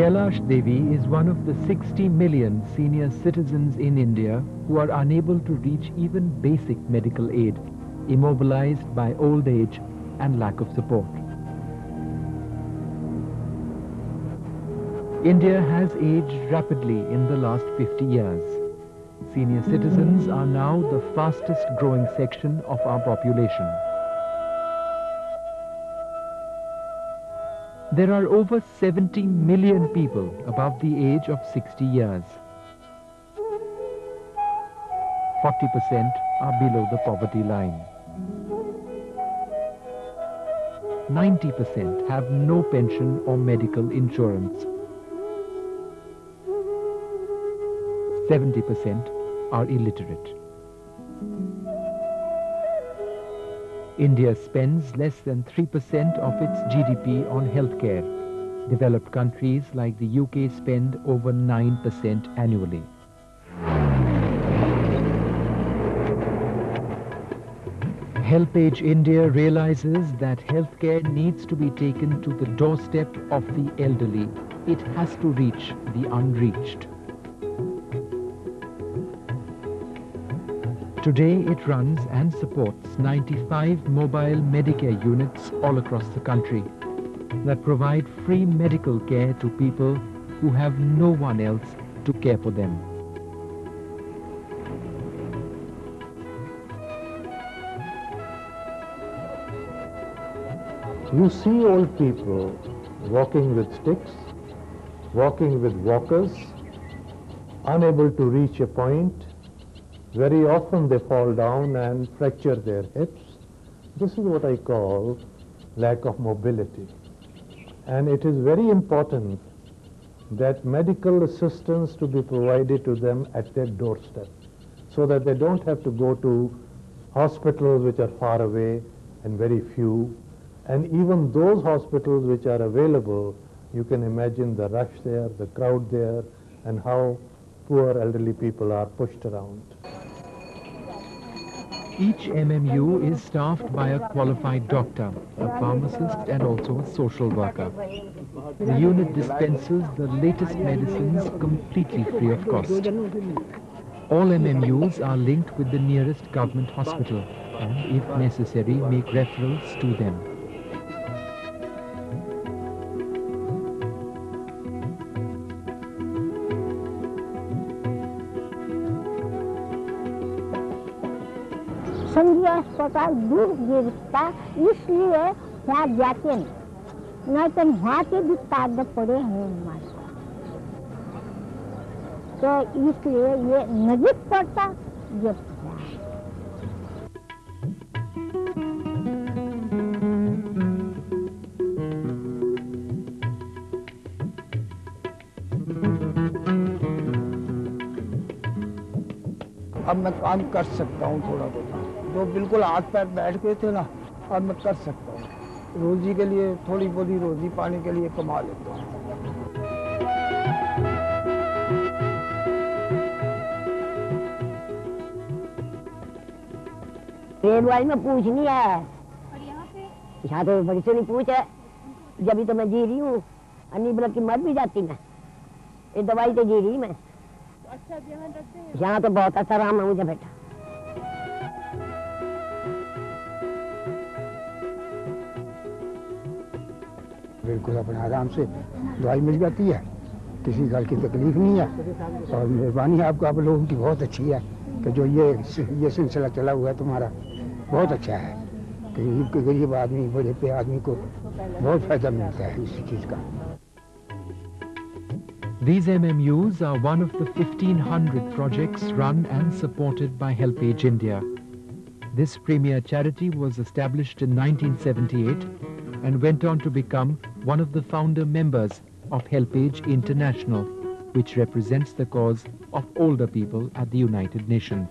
Kailash Devi is one of the 60 million senior citizens in India who are unable to reach even basic medical aid, immobilized by old age and lack of support. India has aged rapidly in the last 50 years. Senior citizens are now the fastest growing section of our population. There are over 70 million people above the age of 60 years. 40% are below the poverty line. 90% have no pension or medical insurance. 70% are illiterate. India spends less than 3% of its GDP on healthcare. Developed countries like the UK spend over 9% annually. HelpAge India realizes that healthcare needs to be taken to the doorstep of the elderly. It has to reach the unreached. Today it runs and supports 95 mobile Medicare units all across the country that provide free medical care to people who have no one else to care for them. You see old people walking with sticks, walking with walkers, unable to reach a point. Very often they fall down and fracture their hips. This is what I call lack of mobility. And it is very important that medical assistance to be provided to them at their doorstep, so that they don't have to go to hospitals which are far away and very few. And even those hospitals which are available, you can imagine the rush there, the crowd there, and how poor elderly people are pushed around. Each MMU is staffed by a qualified doctor, a pharmacist and also a social worker. The unit dispenses the latest medicines completely free of cost. All MMUs are linked with the nearest government hospital and, if necessary, make referrals to them. संघीय अस्पताल दूर गिरता इसलिए वहाँ जाते नहीं तो वहाँ के भी कार्ड पड़े हैं हमारे तो इसलिए ये नजदीक पड़ता ये अब मैं काम कर सकता हूँ थोड़ा बहुत जो बिल्कुल हाथ पैर बैठ गए थे ना अब मैं कर सकता हूँ रोजी के लिए थोड़ी बहुत रोजी पाने के लिए कमा लेता हूँ रेल वाली में पूछ नहीं है यहाँ तो बड़ी से नहीं पूछ है जब तो मैं जी रही हूँ अन्य ब्लड की मर भी जाती मैं ये दवाई तो जी रही मैं अच्छा ध्यान रखते हैं यहाँ तो बहुत अच्छा आराम है मुझे बेटा बिल्कुल अपने आराम से दवाई मिल जाती है किसी घर की तकलीफ नहीं है और मेहरबानी आपको आप लोगों की बहुत अच्छी है कि जो ये सिलसिला चला हुआ है तुम्हारा बहुत अच्छा है कि गरीब आदमी बड़े पे आदमी को बहुत फायदा मिलता है इस चीज़ का These MMUs are one of the 1,500 projects run and supported by HelpAge India. This premier charity was established in 1978 and went on to become one of the founder members of HelpAge International, which represents the cause of older people at the United Nations.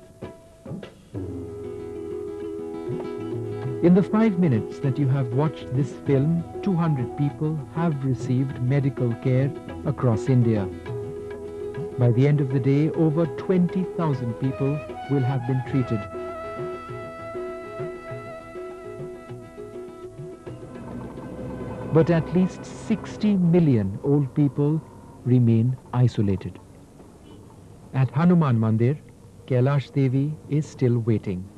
In the 5 minutes that you have watched this film, 200 people have received medical care across India. By the end of the day, over 20,000 people will have been treated. But at least 60 million old people remain isolated. At Hanuman Mandir, Kailash Devi is still waiting.